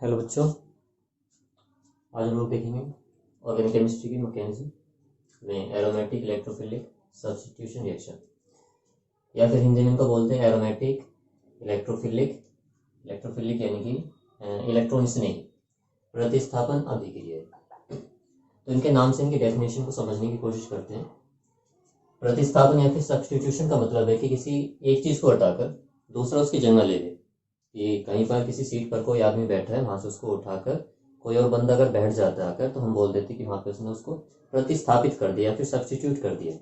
Hello बच्चों, आज हम लोग देखेंगे ऑर्गेनिक केमिस्ट्री की मैकेनिज्म में एरोमेटिक इलेक्ट्रोफिलिक सब्स्टिट्यूशन रिएक्शन, या फिर हिंदी में इनको बोलते हैं एरोमेटिक इलेक्ट्रोफिलिक इलेक्ट्रोफिलिक यानी कि इलेक्ट्रॉन स्नेही प्रतिस्थापन अभिक्रिया। तो इनके नाम से इनकी डेफिनेशन को समझने की कोशिश करते हैं। प्रतिस्थापन या फिर सब्स्टिट्यूशन का मतलब है कि किसी एक चीज़ को हटाकर दूसरा उसकी जगह ले ले। कि कहीं पर किसी सीट पर कोई आदमी बैठा है, वहां से उसको उठाकर कोई और बंदा अगर बैठ जाता है आकर, तो हम बोल देते कि वहां पे उसने उसको प्रतिस्थापित कर दिया, फिर सब्स्टिट्यूट कर दिया।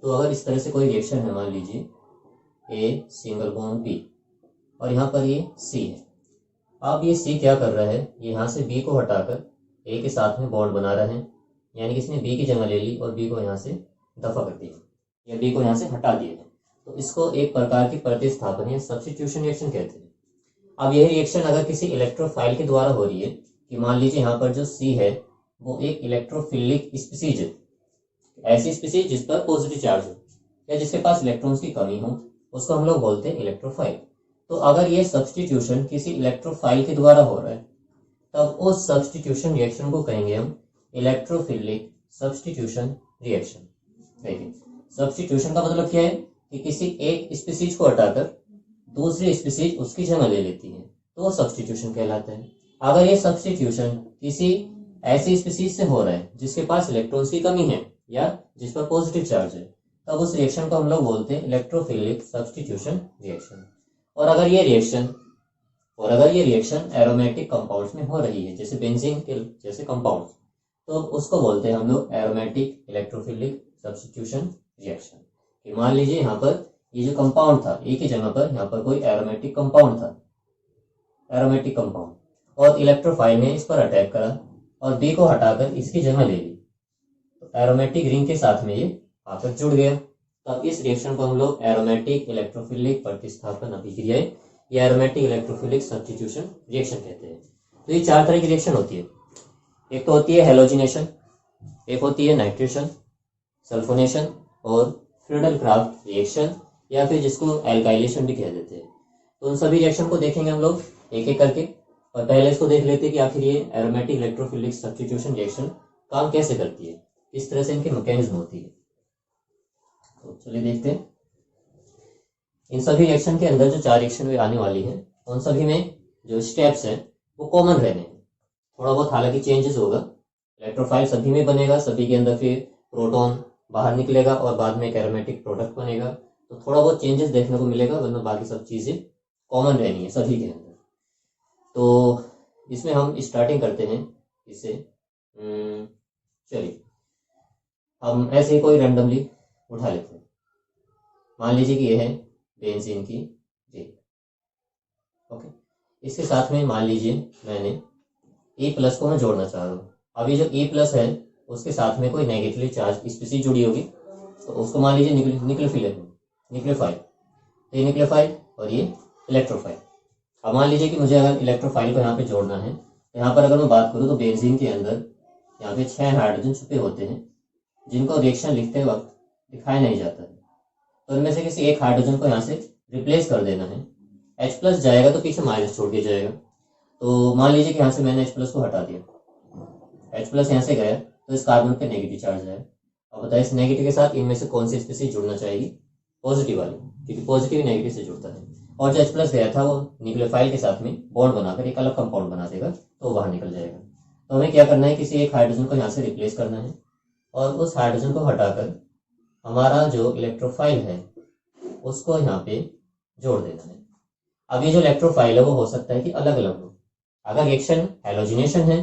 तो अगर इस तरह से कोई रिएक्शन है, मान लीजिए ए सिंगल बॉन्ड बी और यहाँ पर ये सी है। अब ये सी क्या कर रहा है, ये यहाँ से बी को हटाकर ए के साथ में बॉन्ड बना रहे हैं, यानी कि इसने बी की जगह ले ली और बी को यहाँ से दफा कर दिया या बी को यहाँ से हटा दिया है। तो इसको एक प्रकार की प्रतिस्थापन या सब्स्टिट्यूशन रिएक्शन कहते हैं। अब यह रिएक्शन अगर किसी इलेक्ट्रोफाइल के द्वारा हो रही है, कि मान लीजिए यहाँ पर जो सी है वो एक इलेक्ट्रोफिलिक स्पीसीज है, ऐसी स्पीसीज जिस पर पॉजिटिव चार्ज हो या जिसके पास इलेक्ट्रॉन्स की कमी हो, उसको हम लोग बोलते हैं इलेक्ट्रोफाइल। तो अगर ये सब्स्टिट्यूशन किसी इलेक्ट्रोफाइल के द्वारा हो रहा है, तब उस सब्स्टिट्यूशन रिएक्शन को कहेंगे हम इलेक्ट्रोफिलिक सब्स्टिट्यूशन रिएक्शन। देखिए, सब्स्टिट्यूशन का मतलब क्या है कि किसी एक स्पीसीज को हटाकर दूसरी स्पीसीज उसकी जगह ले लेती है, तो वो सब्स्टिट्यूशन कहलाता है। अगर ये सब्स्टिट्यूशन किसी ऐसी स्पीसीज से हो रहा है जिसके पास इलेक्ट्रॉन्स की कमी है या जिस पर पॉजिटिव चार्ज है, तब उस रिएक्शन को हम लोग बोलते हैं इलेक्ट्रोफिलिक सब्स्टिट्यूशन रिएक्शन। और अगर ये रिएक्शन एरोमेटिक कंपाउंड्स में हो रही है, जैसे बेंजीन के जैसे कंपाउंड, तो उसको बोलते हैं हम लोग एरोमेटिक इलेक्ट्रोफिलिक सब्स्टिट्यूशन रिएक्शन। कि मान लीजिए यहाँ पर ये जो कंपाउंड था, ए की जगह पर यहाँ पर कोई एरोमेटिक कंपाउंड था, एरोमेटिक कंपाउंड, और इलेक्ट्रोफाइल ने इस पर अटैक करा और बी को हटाकर इसकी जगह ले ली, तो एरोमेटिक रिंग के साथ में ये आकर जुड़ गया। तब इस रिएक्शन को हम लोग एरोमेटिक इलेक्ट्रोफिलिक प्रतिस्थापन अभिक्रिया या एरोमेटिक इलेक्ट्रोफिलिक सब्स्टिट्यूशन रिएक्शन कहते हैं। तो ये चार तरह की रिएक्शन होती है। एक तो होती है हेलोजिनेशन, एक होती है नाइट्रेशन, सल्फोनेशन और फ्रीडल क्राफ्ट रिएक्शन, या फिर जिसको एल्काइलेशन भी कह देते हैं। तो उन सभी रिएक्शन को देखेंगे हम लोग एक एक करके, और पहले इसको देख लेते हैं कि आखिर ये एरोमेटिक इलेक्ट्रोफिलिक सब्स्टिट्यूशन रिएक्शन काम कैसे करती है, किस तरह से इनकी मैकेनिज्म होती है। तो चलिए देखते हैं। इन सभी रिएक्शन के अंदर जो चार रिएक्शन आने वाली है, उन सभी में जो स्टेप्स हैं वो कॉमन रहने हैं। थोड़ा बहुत हालांकि चेंजेस होगा। इलेक्ट्रोफाइल सभी में बनेगा, सभी के अंदर फिर प्रोटॉन बाहर निकलेगा और बाद में एक एरोमेटिक प्रोडक्ट बनेगा। तो थोड़ा बहुत चेंजेस देखने को मिलेगा, वरना बाकी सब चीजें कॉमन रहनी है सभी के अंदर। तो इसमें हम स्टार्टिंग करते हैं इससे। चलिए हम ऐसे ही कोई रैंडमली उठा लेते हैं। मान लीजिए कि यह है बेंजीन की रिंग। ओके, इसके साथ में मान लीजिए मैंने E प्लस को मैं जोड़ना चाह रहा हूँ। अब ये जो E प्लस है उसके साथ में कोई नेगेटिवली चार्ज स्पीसीज जुड़ी होगी, तो उसको मान लीजिए न्यूक्लियोफाइल। तो ये न्यूक्लियोफाइल और ये इलेक्ट्रोफाइल। अब मान लीजिए कि मुझे अगर इलेक्ट्रोफाइल को यहाँ पे जोड़ना है, तो यहाँ पर अगर मैं बात करूँ तो बेंजीन के अंदर यहाँ पे 6 हाइड्रोजन छुपे होते हैं, जिनको रिएक्शन लिखते वक्त दिखाया नहीं जाता है। तो इनमें से किसी एक हाइड्रोजन को यहाँ से रिप्लेस कर देना है। H प्लस जाएगा तो पीछे माइनस छोड़ के जाएगा। तो मान लीजिए कि यहाँ से मैंने H प्लस को हटा दिया, H प्लस यहाँ से गया, तो इस कार्बन पे नेगेटिव चार्ज है। अब बताइए इस नेगेटिव के साथ इनमें से कौन सी स्पीसीज जुड़ना चाहेगी? पॉजिटिव वाली, क्योंकि पॉजिटिव नेगेटिव से जुड़ता है। और जो H प्लस गया था वो न्यूक्लियोफाइल के साथ में बॉन्ड बनाकर एक अलग कंपाउंड बना देगा, तो वो बाहर निकल जाएगा। तो हमें क्या करना है, किसी एक हाइड्रोजन को यहाँ से रिप्लेस करना है और उस हाइड्रोजन को हटाकर हमारा जो इलेक्ट्रोफाइल है उसको यहाँ पे जोड़ देना है। अब ये जो इलेक्ट्रोफाइल है वो हो सकता है कि अलग अलग हो। अगर रिएक्शन हेलोजिनेशन है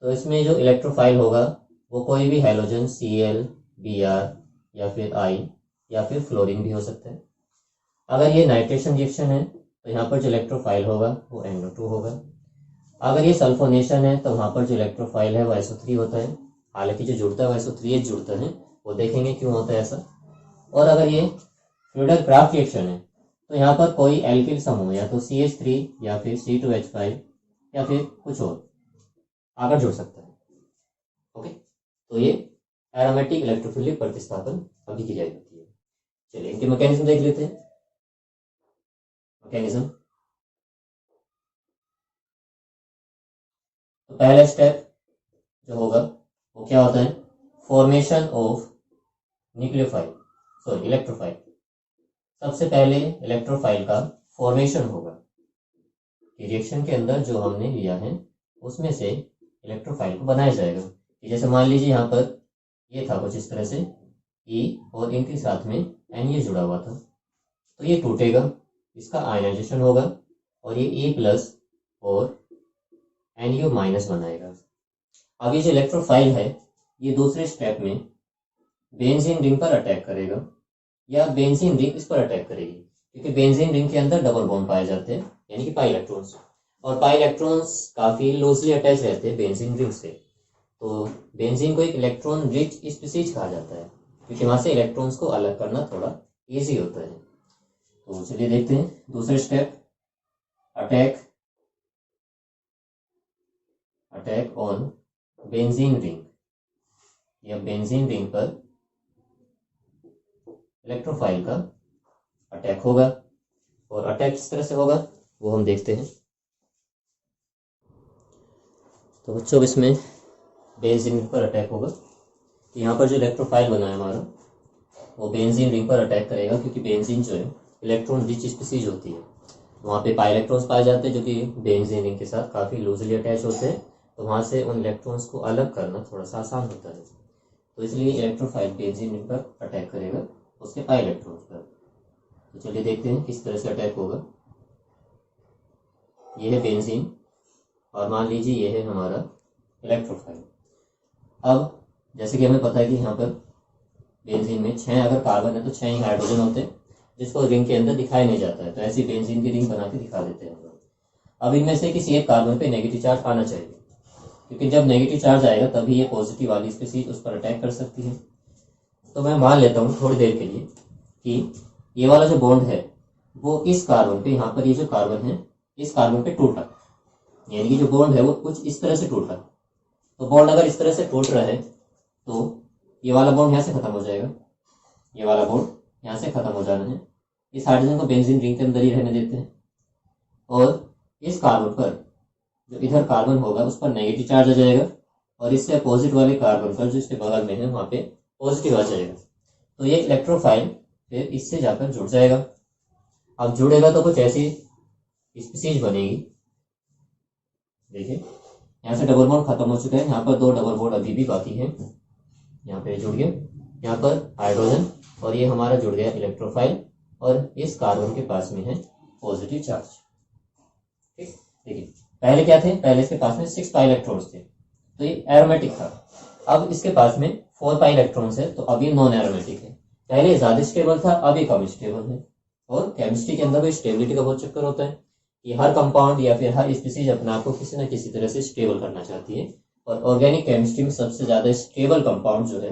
तो इसमें जो इलेक्ट्रोफाइल होगा वो कोई भी हेलोजन Cl, Br या फिर I या फिर फ्लोरीन भी हो सकता है। अगर ये नाइट्रेशन रिएक्शन है तो यहाँ पर जो इलेक्ट्रोफाइल होगा वो NO2 होगा। अगर ये सल्फोनेशन है तो वहाँ पर जो इलेक्ट्रोफाइल है वो SO3 होता है। हालांकि जो जुड़ता है वो SO3H जुड़ता है, वो देखेंगे क्यों होता है ऐसा। और अगर ये फ्रीडल क्राफ्ट रिएक्शन है तो यहाँ पर कोई एल्किल समूह या तो CH3 या फिर C2H5 या फिर कुछ और आकर जुड़ सकता है। ओके, तो ये एरोमेटिक इलेक्ट्रोफिलिक प्रतिस्थापन अभिक्रिया होती है। चलिए इनके मैकेनिज्म देख लेते हैं। मैकेनिज्म तो पहला स्टेप जो होगा वो क्या होता है, formation of nucleophile, sorry electrophile. सबसे पहले इलेक्ट्रोफाइल का फॉर्मेशन होगा, रिएक्शन के अंदर जो हमने लिया है उसमें से इलेक्ट्रोफाइल को बनाया जाएगा। जैसे मान लीजिए यहाँ पर ये था कुछ इस तरह से E और इनके साथ में Na जुड़ा हुआ था, तो ये टूटेगा, इसका आयनाइजेशन होगा और ये A+ और Nu- बनाएगा। अब ये जो इलेक्ट्रोफाइल है ये दूसरे स्टेप में बेंजीन रिंग पर अटैक करेगा या बेंजीन रिंग इस पर अटैक करेगी, क्योंकि बेंजीन रिंग के अंदर डबल बॉन्ड पाए जाते हैं, यानी कि पाई इलेक्ट्रॉन्स, और पाई इलेक्ट्रॉन्स काफी लूजली अटैच रहते हैं बेंजीन रिंग से। तो बेंजीन को एक इलेक्ट्रॉन रिच स्पीसीज कहा जाता है, क्योंकि वहां से इलेक्ट्रॉन्स को अलग करना थोड़ा इजी होता है। तो चलिए देखते हैं दूसरे step, attack on benzene ring, या बेंजीन रिंग पर इलेक्ट्रोफाइल का अटैक होगा। और अटैक किस तरह से होगा वो हम देखते हैं। तो बच्चों इसमें बेंजीन रिंग पर अटैक होगा, यहाँ पर जो इलेक्ट्रोफाइल बना है हमारा वो बेंजीन रिंग पर अटैक करेगा, क्योंकि बेंजीन जो है इलेक्ट्रॉन रिच स्पीसीज होती है, वहाँ पे पाई इलेक्ट्रॉन्स पाए जाते हैं जो कि बेंजीन रिंग के साथ काफ़ी लूजली अटैच होते हैं, तो वहाँ से उन इलेक्ट्रॉन्स को अलग करना थोड़ा सा आसान होता है। तो इसलिए इलेक्ट्रोफाइल बेंजीन रिंग पर अटैक करेगा उसके पाई इलेक्ट्रॉन्स पर। तो चलिए देखते हैं किस तरह से अटैक होगा। ये है बेंजीन और मान लीजिए ये है हमारा इलेक्ट्रोफाइल। अब जैसे कि हमें पता है कि यहाँ पर बेंजीन में 6 अगर कार्बन है तो 6 ही हाइड्रोजन होते हैं, जिसको रिंग के अंदर दिखाया नहीं जाता है, तो ऐसी बेंजीन की रिंग बना के दिखा देते हैं हम लोग। अब इनमें से किसी एक कार्बन पे नेगेटिव चार्ज आना चाहिए, क्योंकि जब नेगेटिव चार्ज आएगा तभी ये पॉजिटिव वाली स्पीसीज उस पर अटैक कर सकती है। तो मैं मान लेता हूँ थोड़ी देर के लिए कि ये वाला जो बॉन्ड है वो इस कार्बन पे, यहाँ पर ये जो कार्बन है इस कार्बन पे टूटा, यानी कि जो बॉन्ड है वो कुछ इस तरह से टूटा। तो बॉन्ड अगर इस तरह से टूट रहा है तो ये वाला बॉन्ड यहाँ से खत्म हो जाएगा, ये वाला बॉन्ड यहाँ से खत्म हो जाना है। इस हाइड्रोजन को बेंजीन रिंग के अंदर ही रहने देते हैं और इस कार्बन पर जो इधर कार्बन होगा उस पर नेगेटिव चार्ज आ जाएगा और इससे अपोजिट वाले कार्बन पर जो इसके बगल में है वहाँ पे पॉजिटिव आ जाएगा। तो ये इलेक्ट्रोफाइल फिर इससे जाकर जुड़ जाएगा। अब जुड़ेगा तो कुछ ऐसी स्पीसीज बनेगी, देखिए यहाँ से डबल बॉन्ड खत्म हो चुका है, यहाँ पर 2 डबल बॉन्ड अभी भी बाकी है, यहाँ पे जुड़ गया, यहाँ पर हाइड्रोजन और ये हमारा जुड़ गया इलेक्ट्रोफाइल और इस कार्बन के पास में है पॉजिटिव चार्ज। ठीक, देखिए पहले क्या थे, पहले इसके पास में 6 पाई इलेक्ट्रॉन्स थे, तो ये एरोमेटिक था। अब इसके पास में 4 पाई इलेक्ट्रॉन्स है, तो अब ये नॉन एरोमेटिक है। पहले ज्यादा स्टेबल था, अब ये कम स्टेबल है। और केमिस्ट्री के अंदर भी स्टेबिलिटी का बहुत चक्कर होता है कि हर कंपाउंड या फिर हर स्पीसीज अपने आप को किसी न किसी तरह से स्टेबल करना चाहती है, और ऑर्गेनिक केमिस्ट्री में सबसे ज्यादा स्टेबल कंपाउंड जो है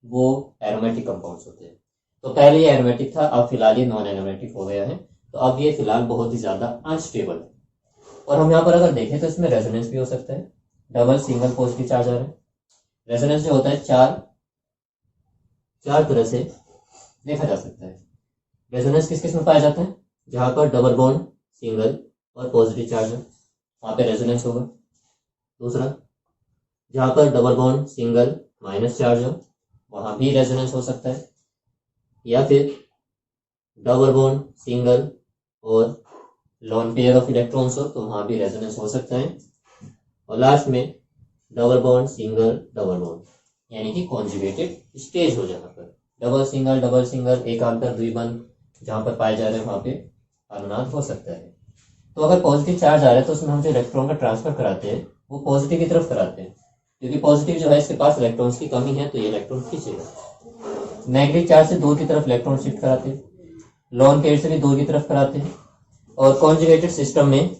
वो एरोमेटिक कंपाउंड्स होते हैं। तो पहले ये एरोमेटिक था, अब फिलहाल ये नॉन एरोमेटिक हो गया है, तो अब ये फिलहाल बहुत ही ज्यादा अनस्टेबल है। और हम यहाँ पर अगर देखें तो इसमें रेजोनेंस भी हो सकता है, डबल सिंगल पॉजिटिव चार्ज आ रहा है। रेजोनेंस जो होता है चार तरह से देखा जा सकता है। रेजोनेंस किस किस में पाया जाता है, जहां पर डबल बॉन्ड सिंगल और पॉजिटिव चार्ज है वहां पे रेजोनेंस होगा। दूसरा, जहां पर double bond single minus charge हो वहां भी रेजोनेंस हो सकता है, या फिर डबल बॉन्ड सिंगल और लॉन पेयर ऑफ इलेक्ट्रॉन्स हो तो वहां भी रेजोनेंस हो सकता है। और लास्ट में double bond single double bond, यानी कि कॉन्जुगेटेड स्टेज हो, जहां पर डबल सिंगल एक आंतर द्विबंध जहां पर पाए जा रहे हैं वहां पे अनुनाद हो सकता है। तो अगर पॉजिटिव चार्ज आ रहा है तो उसमें हम जो इलेक्ट्रॉन का ट्रांसफर कराते हैं वो पॉजिटिव की तरफ कराते हैं, क्योंकि पॉजिटिव जो है इसके पास इलेक्ट्रॉन्स की कमी है तो ये इलेक्ट्रॉन खींचेगा। नेगेटिव चार्ज से दूर की तरफ इलेक्ट्रॉन शिफ्ट कराते हैं, लॉन पेयर से भी दूर की तरफ कराते हैं, और कॉन्जुगेटेड सिस्टम में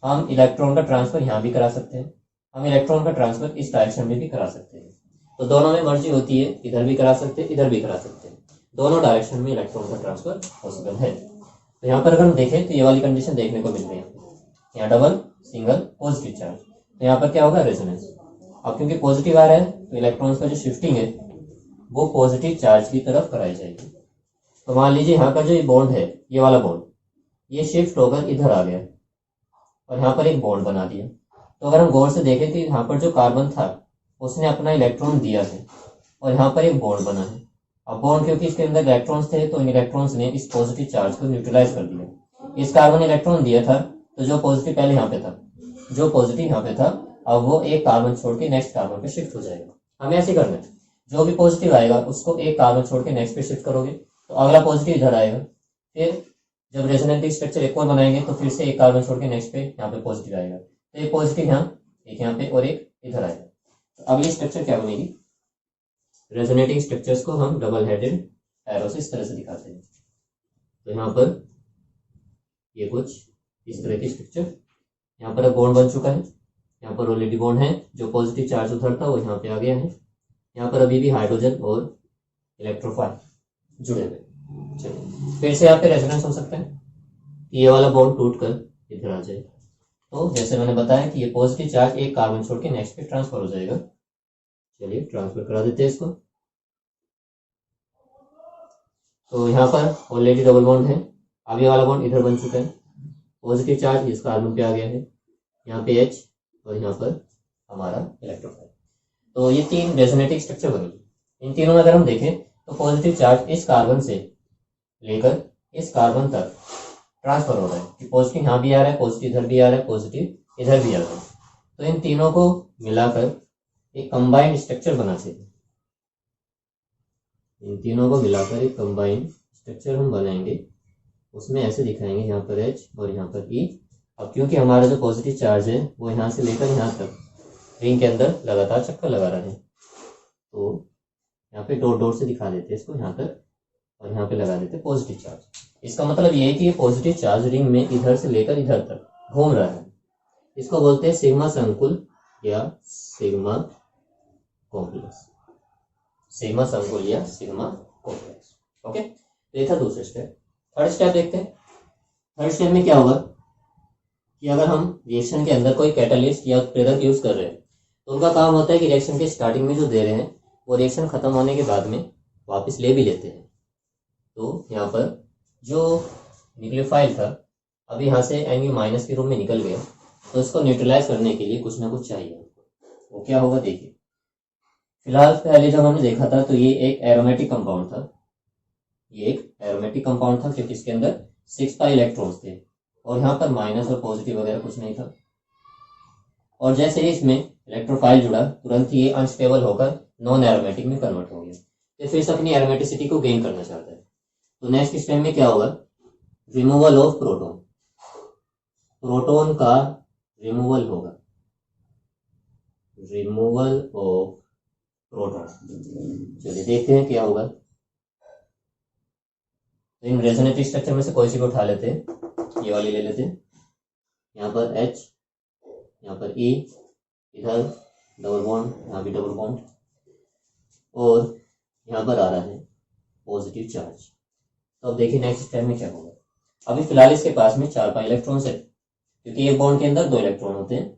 हम इलेक्ट्रॉन का ट्रांसफर यहाँ भी करा सकते हैं, हम इलेक्ट्रॉन का ट्रांसफर इस डायरेक्शन में भी करा सकते हैं। तो दोनों में मर्जी होती है, इधर भी करा सकते हैं इधर भी करा सकते हैं, दोनों डायरेक्शन में इलेक्ट्रॉन का ट्रांसफर पॉसिबल है। तो यहाँ पर अगर हम देखें तो ये वाली कंडीशन देखने को मिल रही है, यहाँ डबल सिंगल पॉजिटिव चार्ज, तो यहाँ पर क्या होगा, रेजोनेंस। अब क्योंकि पॉजिटिव आ रहा है तो इलेक्ट्रॉन्स का जो शिफ्टिंग है वो पॉजिटिव चार्ज की तरफ कराई जाएगी। तो मान लीजिए यहाँ का जो ये बॉन्ड है, ये वाला बॉन्ड ये शिफ्ट होकर इधर आ गया और यहाँ पर एक बॉन्ड बना दिया, तो अगर हम गौर से देखें तो यहाँ पर जो कार्बन था उसने अपना इलेक्ट्रॉन दिया है और यहाँ पर एक बॉन्ड बना है। अब बॉन्ड क्योंकि इसके अंदर इलेक्ट्रॉन्स थे तो इन इलेक्ट्रॉन्स ने इस पॉजिटिव चार्ज को न्यूट्रलाइज कर दिया। इस कार्बन इलेक्ट्रॉन दिया था तो जो पॉजिटिव पहले यहाँ पे था, जो पॉजिटिव यहाँ पे था अब वो एक कार्बन छोड़ के नेक्स्ट कार्बन पे शिफ्ट हो जाएगा। हमें ऐसे करना है, जो भी पॉजिटिव आएगा उसको एक कार्बन छोड़ के नेक्स्ट पे शिफ्ट करोगे तो अगला पॉजिटिव इधर आएगा। फिर जब रेजोनेटिव स्ट्रक्चर एक और बनाएंगे तो फिर से एक कार्बन छोड़ के नेक्स्ट पे यहाँ पे पॉजिटिव आएगा। तो एक पॉजिटिव एक यहाँ पे और एक इधर आएगा। तो अब ये स्ट्रक्चर क्या बनेगी, रेजोनेटिंग स्ट्रक्चर्स को हम डबल हेडेड एरो से इस तरह से दिखाते हैं। तो यहाँ पर ये कुछ इस तरह की स्ट्रक्चर, यहाँ पर बॉन्ड बन चुका है, यहाँ पर ऑलरेडी बॉन्ड है, जो पॉजिटिव चार्ज उधर था वो यहाँ पे आ गया है, यहाँ पर अभी भी हाइड्रोजन और इलेक्ट्रोफाइल जुड़े हुए। चलिए फिर से यहाँ पे रेजोनेंस हो सकता है, ये वाला बॉन्ड टूट कर इधर आ जाए। तो जैसे मैंने बताया कि ये पॉजिटिव चार्ज एक कार्बन छोड़ के नेक्स्ट पे ट्रांसफर हो जाएगा। चलिए ट्रांसफर करा देते हैं इसको। तो यहाँ पर ऑलरेडी डबल बॉन्ड है, अब ये वाला बॉन्ड इधर बन चुका है, पॉजिटिव चार्ज इस कार्बन पे आ गया है, यहाँ पे H और यहाँ पर हमारा इलेक्ट्रोफाइल। तो ये तीन रेजोनेटिव स्ट्रक्चर बनेगी। इन तीनों में अगर हम देखें तो पॉजिटिव चार्ज इस कार्बन से लेकर इस कार्बन तक ट्रांसफर हो रहा है कि पॉजिटिव यहाँ भी आ रहा है, पॉजिटिव इधर भी आ रहा है, पॉजिटिव इधर भी आ रहा है। तो इन तीनों को मिलाकर एक कंबाइंड स्ट्रक्चर बना चाहिए। इन तीनों को मिलाकर एक कंबाइंड स्ट्रक्चर हम बनाएंगे, उसमें ऐसे दिखाएंगे, यहाँ पर H और यहाँ पर E। अब क्योंकि हमारा जो पॉजिटिव चार्ज है वो यहाँ से लेकर यहाँ तक रिंग के अंदर लगातार चक्कर लगा रहा है, तो यहाँ पे डॉट डॉट से दिखा देते हैं इसको यहाँ तक और यहाँ पे लगा देते हैं पॉजिटिव चार्ज। इसका मतलब ये है कि ये पॉजिटिव चार्ज रिंग में इधर से लेकर इधर तक घूम रहा है। इसको बोलते हैं सिग्मा संकुल या सिग्मा कॉम्प्लेक्स, सिग्मा संकुल या सिग्मा कॉम्प्लेक्स। ओके, तो ये था दूसरा स्टेप। थर्ड स्टेप देखते हैं। थर्ड स्टेप में क्या होगा कि अगर हम रिएक्शन के अंदर कोई कैटालिस्ट या उत्प्रेरक यूज कर रहे हैं तो उनका काम होता है कि रिएक्शन के स्टार्टिंग में जो दे रहे हैं वो रिएक्शन खत्म होने के बाद में वापस ले भी लेते हैं। तो यहाँ पर जो न्यूक्लियोफाइल था अब यहाँ से Na- के रूप में निकल गया, तो इसको न्यूट्रलाइज करने के लिए कुछ ना कुछ चाहिए। वो क्या होगा देखिए। फिलहाल पहले जब हमने देखा था तो ये एक एरोमेटिक कंपाउंड था, ये एक एरोमेटिक कंपाउंड था क्योंकि इसके अंदर 6 पाई इलेक्ट्रॉन्स थे और यहाँ पर माइनस और पॉजिटिव वगैरह कुछ नहीं था। और जैसे ही इसमें इलेक्ट्रोफाइल जुड़ा तुरंत ही ये अनस्टेबल होकर नॉन एरोमेटिक में कन्वर्ट हो गया। तो फिर से अपनी एरोमेटिसिटी को गेन करना चाहता है। तो नेक्स्ट स्टेप में क्या होगा, रिमूवल ऑफ प्रोटॉन, प्रोटॉन का रिमूवल होगा, रिमूवल ऑफ प्रोटॉन। चलिए देखते हैं क्या होगा। तो इन रेजोनेटिव स्ट्रक्चर में से कोई सी को उठा लेते हैं, ये वाली ले लेते हैं। यहाँ पर H, यहाँ पर E, इधर डबल बॉन्ड, यहाँ भी डबल बॉन्ड और यहाँ पर आ रहा है पॉजिटिव चार्ज। तो अब देखिए नेक्स्ट स्टेप में क्या होगा। अभी फिलहाल इसके पास में 4 पाई इलेक्ट्रॉन्स है, क्योंकि एक बॉन्ड के अंदर 2 इलेक्ट्रॉन होते हैं।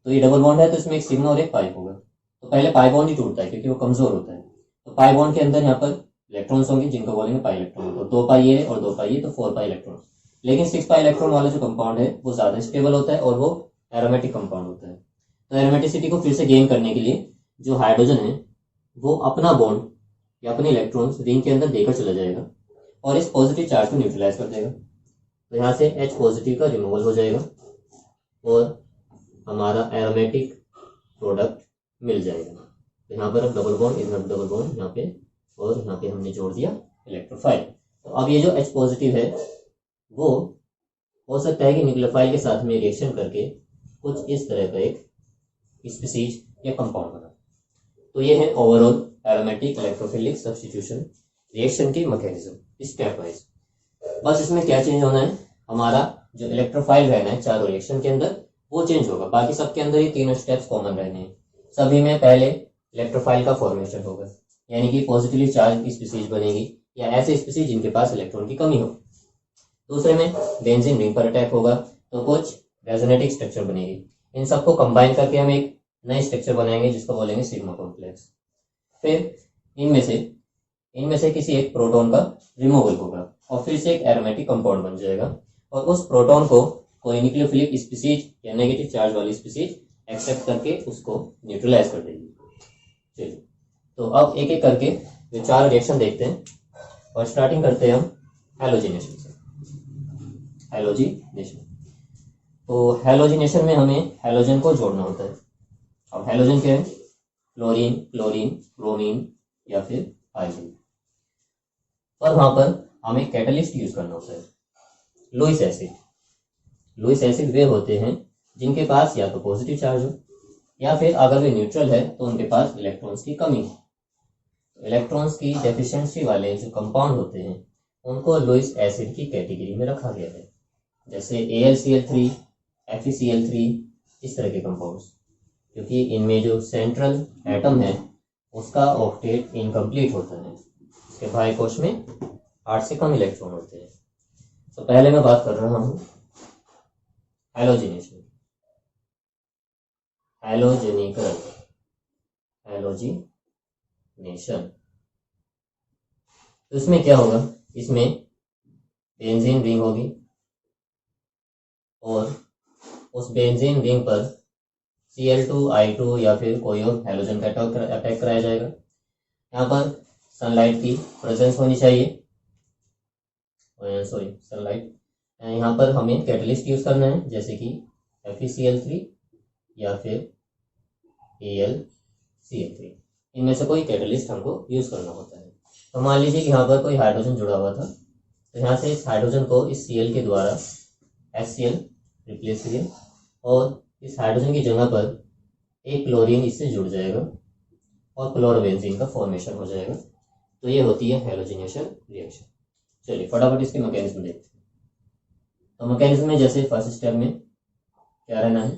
तो ये डबल बॉन्ड है तो इसमें एक सिग्मा और एक पाई होगा। तो पहले पाई बॉन्ड ही टूटता है क्योंकि वो कमजोर होता है। तो पाई बॉन्ड के अंदर यहाँ पर इलेक्ट्रॉन्स होंगे जिनको बोलेंगे पाई इलेक्ट्रॉन। तो 2 पाई ये और 2 पाई ये, तो 4 पाई इलेक्ट्रॉन। लेकिन 6 पाई इलेक्ट्रॉन वाला जो कंपाउंड है वो ज्यादा स्टेबल होता है और वो एरोमेटिक कंपाउंड होता है। तो एरोमेटिसिटी को फिर से गेन करने के लिए जो हाइड्रोजन है वो अपना बॉन्ड या अपने इलेक्ट्रॉन्स रिंग के अंदर देकर चला जाएगा और इस पॉजिटिव चार्ज को न्यूट्रलाइज कर देगा। तो यहाँ से H पॉजिटिव का रिमूवल हो जाएगा और हमारा एरोमेटिक प्रोडक्ट मिल जाएगा। तो यहाँ पर अब डबल बॉन्ड, इधर डबल बॉन्ड यहाँ पे और यहाँ पे हमने जोड़ दिया इलेक्ट्रोफाइल। तो अब ये जो H पॉजिटिव है वो हो सकता है कि न्यूक्लियोफाइल के साथ में रिएक्शन करके कुछ इस तरह का एक स्पीसीज या कंपाउंड बना। तो ये है overall aromatic electrophilic substitution reaction की मैकेनिज्म स्टेप वाइज। बस इसमें क्या चेंज होना है, हमारा जो इलेक्ट्रोफाइल रहना है चारों रिएक्शन के अंदर वो चेंज होगा। बाकी सबके अंदर ये तीनों स्टेप्स कॉमन रहने हैं। सभी में पहले इलेक्ट्रोफाइल का फॉर्मेशन होगा, यानी कि पॉजिटिवली चार्ज की स्पीसीज बनेगी या ऐसे स्पीसीज जिनके पास इलेक्ट्रॉन की कमी हो। दूसरे में बेंजीन रिंग पर अटैक होगा तो कुछ रेजोनेटिव स्ट्रक्चर बनेगी। इन सबको कंबाइन करके हम एक नई स्ट्रक्चर बनाएंगे जिसको बोलेंगे सिग्मा कॉम्प्लेक्स। फिर इनमें से किसी एक प्रोटॉन का रिमूवल होगा और फिर से एक एरोमेटिक कंपाउंड बन जाएगा और उस प्रोटॉन को कोई न्यूक्लियोफिलिक स्पीसीज या नेगेटिव चार्ज वाली स्पीसीज एक्सेप्ट करके उसको न्यूट्रलाइज कर देगी। चलिए, तो अब एक एक करके ये 4 रिएक्शन देखते हैं और स्टार्टिंग करते हैं हम हैलोजिनेशन से। हैलोजिनेशन, तो हैलोजिनेशन में हमें हैलोजन को जोड़ना होता है। अब हैलोजन क्या है? फ्लोरीन, क्लोरीन, ब्रोमीन या फिर आयोडीन। और वहां पर हमें कैटलिस्ट यूज करना होता है, लुईस एसिड। लुईस एसिड वे होते हैं जिनके पास या तो पॉजिटिव चार्ज हो या फिर अगर वे न्यूट्रल है तो उनके पास इलेक्ट्रॉन्स की कमी है। तो इलेक्ट्रॉन्स की डेफिशिएंसी वाले जो कंपाउंड होते हैं उनको लुईस एसिड की कैटेगरी में रखा गया है, जैसे AlCl3, FeCl3, इस तरह के कंपाउंड्स, क्योंकि इनमें जो सेंट्रल एटम है उसका ऑक्टेट इनकम्प्लीट होता है। इसके बाह्य कोश में 8 से कम इलेक्ट्रॉन होते हैं। तो पहले मैं बात कर रहा हूं हैलोजिनेशन, हैलोजेनीकरण, हैलोजिनेशन। तो इसमें क्या होगा? इसमें बेंजीन रिंग होगी और उस बेंजीन रिंग पर Cl2, I2 या फिर कोई और हैलोजन का अटैक कराया जाएगा। यहाँ पर सनलाइट की प्रेजेंस होनी चाहिए, सनलाइट। यहाँ पर हमें कैटलिस्ट यूज करना है, जैसे कि FeCl3 या फिर AlCl3, इनमें से कोई कैटलिस्ट हमको यूज करना होता है। तो मान लीजिए कि यहाँ पर कोई हाइड्रोजन जुड़ा हुआ था, तो यहाँ से इस हाइड्रोजन को इस Cl के द्वारा HCl रिप्लेस करिए और इस हाइड्रोजन की जगह पर एक क्लोरीन इससे जुड़ जाएगा और क्लोरोबेंजीन का फॉर्मेशन हो जाएगा। तो ये होती है हैलोजिनेशन रिएक्शन। चलिए फटाफट इसके मैकेनिज्म देखते हैं। तो मैकेनिज्म में जैसे फर्स्ट स्टेप में क्या रहना है?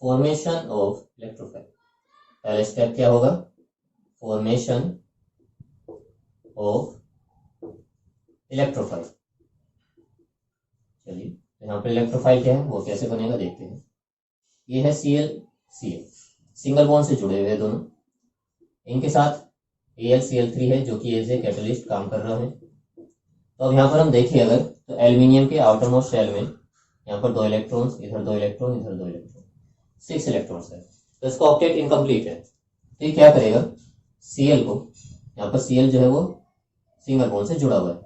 Formation of electrophile. पहला स्टेप क्या होगा? Formation of electrophile. चलिए, यहाँ पर इलेक्ट्रोफाइल क्या है वो कैसे बनेगा देखते हैं। ये है Cl, सिंगल बॉन्ड से जुड़े हुए दोनों, इनके साथ AlCl3 है जो कि एज ए कैटलिस्ट काम कर रहा है। तो अब यहाँ पर हम देखें अगर, तो एल्यूमिनियम के आउटर मोस्ट शेल में यहाँ पर 2 इलेक्ट्रॉन्स, इधर 2 इलेक्ट्रॉन, इधर 2 इलेक्ट्रॉन, 6 इलेक्ट्रॉन्स है। तो इसका ऑक्टेट इनकम्प्लीट है। तो ये क्या करेगा? Cl को, यहाँ पर Cl जो है वो सिंगल बॉन्ड से जुड़ा हुआ है,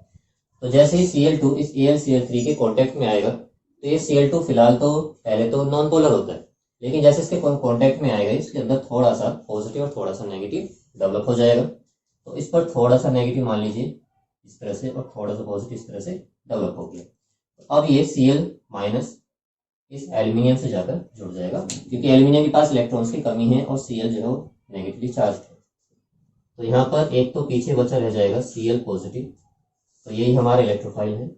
तो जैसे ही Cl2 इस AlCl3 के कॉन्टेक्ट में आएगा, तो ये Cl2 फिलहाल तो पहले तो नॉन पोलर होता है, लेकिन जैसे इसके कॉन्टेक्ट में आएगा इसके अंदर थोड़ा सा पॉजिटिव और थोड़ा सा नेगेटिव डेवलप हो जाएगा। तो इस पर थोड़ा सा नेगेटिव मान लीजिए इस तरह से और थोड़ा सा पॉजिटिव इस तरह से डेवलप हो गया। तो अब ये Cl माइनस इस एल्यूमिनियम से जाकर जुड़ जाएगा, क्योंकि एल्यूमिनियम के पास इलेक्ट्रॉन्स की कमी है और Cl जो है वो नेगेटिवली चार्ज है। तो यहाँ पर एक तो पीछे बचा रह जाएगा Cl पॉजिटिव, तो यही हमारा इलेक्ट्रोफाइल है,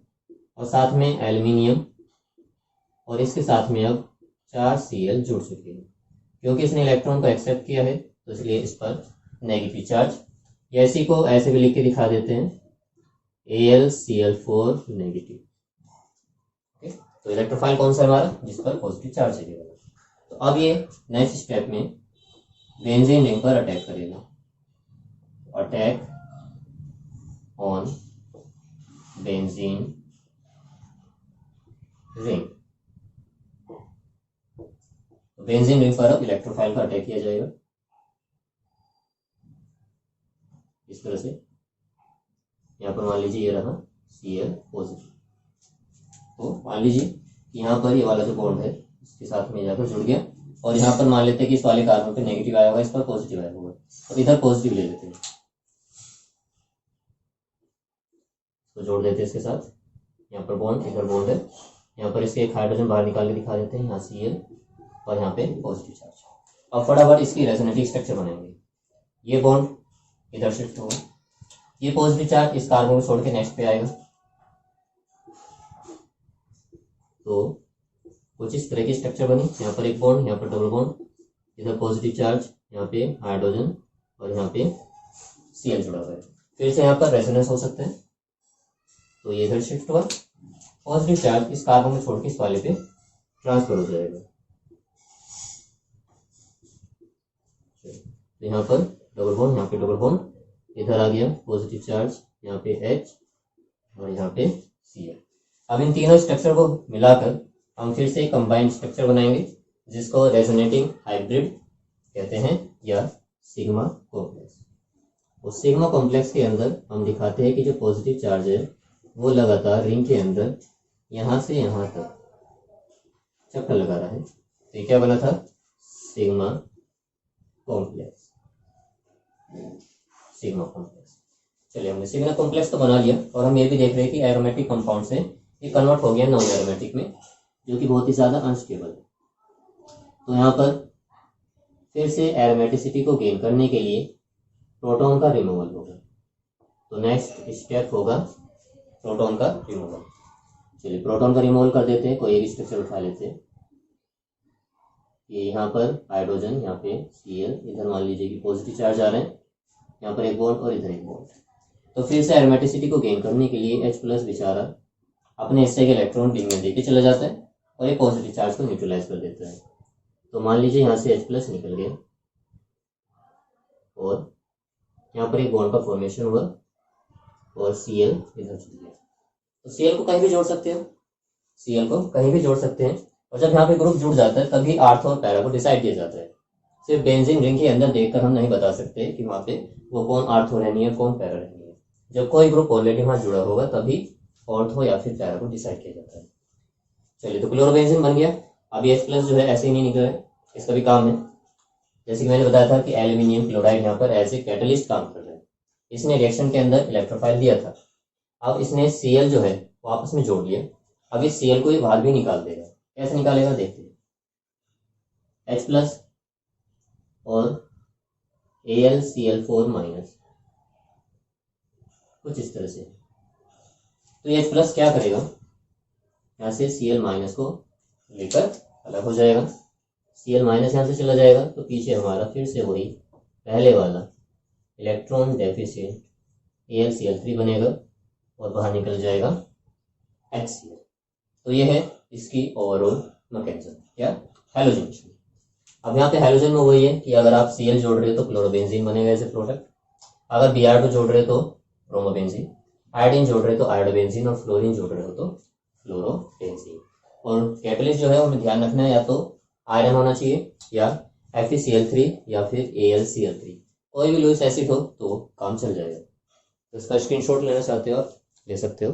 और साथ में एल्यूमिनियम और इसके साथ में अब 4 Cl जुड़ चुके हैं। क्योंकि इसने इलेक्ट्रॉन को एक्सेप्ट किया है तो इसलिए इस पर नेगेटिव चार्ज, या इसी को ऐसे भी लिख के दिखा देते हैं AlCl4 नेगेटिव। ओके, तो इलेक्ट्रोफाइल कौन सा है हमारा? जिस पर पॉजिटिव चार्ज है। तो अब ये नेक्स्ट स्टेप में बेंजीन रिंग पर अटैक करेगा, अटैक ऑन बेंजीन रिंग। तो बेंजीन रिंग पर अब इलेक्ट्रोफाइल का अटैक किया जाएगा इस तरह से। यहाँ पर मान लीजिए ये रहा Cl पॉजिटिव, तो मान लीजिए कि यहाँ पर ये वाला जो बॉन्ड है इसके साथ में जाकर जुड़ गया, और यहाँ पर मान लेते हैं कि इस वाले कार्बन पे नेगेटिव आया होगा, इस पर पॉजिटिव आया होगा, तो इधर पॉजिटिव ले लेते हैं, तो जोड़ देते हैं इसके साथ। यहाँ पर बॉन्ड, इधर बॉन्ड है, यहाँ पर इसके एक हाइड्रोजन बाहर निकाल के दिखा देते हैं, यहाँ Cl और यहाँ पे पॉजिटिव चार्ज। अब फटाफट इसकी रेजोनेटिव स्ट्रक्चर बनाएंगे। ये बॉन्ड इधर शिफ्ट होगा, ये पॉजिटिव चार्ज इस कार्बन को छोड़ के नेक्स्ट पे आएगा, तो कुछ इस तरह की स्ट्रक्चर बनी। यहाँ पर एक बॉन्ड, यहाँ पर डबल बॉन्ड, इधर पॉजिटिव चार्ज, यहाँ पे हाइड्रोजन और यहाँ पे Cl जुड़ा हुआ है। फिर से यहाँ पर रेजोनेंस हो सकते हैं, तो ये इधर शिफ्ट हुआ, पॉजिटिव चार्ज इस कार्बन को छोड़ के इस वाले पे ट्रांसफर हो जाएगा। तो यहाँ पर डबल बॉन्ड, यहाँ पे डबल बॉन्ड, इधर आ गया पॉजिटिव चार्ज, यहाँ पे H और यहाँ पे Cl। अब इन तीनों स्ट्रक्चर को मिलाकर हम फिर से कंबाइंड स्ट्रक्चर बनाएंगे, जिसको रेजोनेटिंग हाइब्रिड कहते हैं, या सिग्मा कॉम्प्लेक्स। उस सिग्मा कॉम्प्लेक्स के अंदर हम दिखाते हैं कि जो पॉजिटिव चार्ज है वो लगातार रिंग के अंदर यहाँ से यहाँ तक चक्कर लगा रहा है। तो ये क्या बना था? Sigma complex. Sigma complex. चलिए, हमने सिग्मा कॉम्प्लेक्स तो बना लिया, और हम ये भी देख रहे हैं कि एरोमेटिक कंपाउंड से ये कन्वर्ट हो गया नॉन एरोमेटिक में, जो कि बहुत ही ज़्यादा अनस्टेबल है। तो यहाँ पर फिर से एरोमेटिसिटी को गेन करने के लिए प्रोटॉन का रिमूवल होगा। तो नेक्स्ट स्टेप होगा प्रोटॉन का रिमूवल। चलिए, प्रोटॉन का रिमूवल कर देते हैं। कोई एक स्ट्रक्चर उठा लेते हैं। ये यहाँ पर हाइड्रोजन, यहाँ पे Cl, इधर मान लीजिए कि पॉजिटिव चार्ज आ रहे हैं, यहाँ पर एक बॉन्ड और इधर एक बॉन्ड। तो फिर से एरोमेटिसिटी को गेन करने के लिए H+ बेचारा अपने हिस्से के इलेक्ट्रॉन रिंग में देके चला जाता है और एक पॉजिटिव चार्ज को न्यूट्रलाइज कर देता है। तो मान लीजिए यहाँ से H+ निकल गया और यहाँ पर एक बॉन्ड का फॉर्मेशन हुआ और Cl इधर चल गया। तो Cl को कहीं भी जोड़ सकते हो, Cl को कहीं भी जोड़ सकते हैं। और जब यहाँ पे ग्रुप जुड़ जाता है तभी आर्थ और पैरा को डिसाइड किया जाता है। सिर्फ बेंजीन रिंग के अंदर देखकर हम नहीं बता सकते कि वहाँ पे वो कौन आर्थो रहनी है, कौन पैरा रहनी है। जब कोई ग्रुप ऑलरेडी वहाँ जुड़ा होगा तभी ऑर्थो या फिर पैरा को डिसाइड किया जाता है। चलिए, तो क्लोरोबेंजीन बन गया। अभी H+ जो है ऐसे ही नहीं निकल रहा है, इसका भी काम है। जैसे कि मैंने बताया था कि एल्यूमिनियम क्लोराइड यहाँ पर एज ए कैटलिस्ट काम कर रहा है। इसने रिएक्शन के अंदर इलेक्ट्रोफाइल दिया था। अब इसने Cl जो है वो आपस में जोड़ लिया। अब इस Cl को ये बाहर भी निकाल देगा। कैसे निकालेगा देखते हैं। H+ और AlCl4- कुछ इस तरह से। तो ये H+ क्या करेगा, यहाँ से Cl- को लेकर अलग हो जाएगा। Cl- यहाँ से चला जाएगा तो पीछे हमारा फिर से वही पहले वाला इलेक्ट्रॉन डेफिशिएंट AlCl3 बनेगा और बाहर निकल जाएगा HCl। तो ये है इसकी ओवरऑल मैकेनिज्म, क्या? हैलोजन। अब यहाँ पे हैलोजन में वही है कि अगर आप Cl जोड़ रहे हो तो क्लोरोबेंजीन बनेगा एज ए प्रोडक्ट, अगर Br2 जोड़ रहे हो तो ब्रोमोबेंजीन, आयोडीन जोड़ रहे हो तो आयोडोबेंजीन, और फ्लोरीन जोड़ रहे हो तो फ्लोरोबेंजीन। और कैटलिस्ट जो है हमें ध्यान रखना है, या तो आयरन होना चाहिए या FeCl3 या फिर AlCl3। कोई भी लुईस एसिड हो तो काम चल जाएगा। तो इसका स्क्रीनशॉट लेना चाहते हो आप ले सकते हो।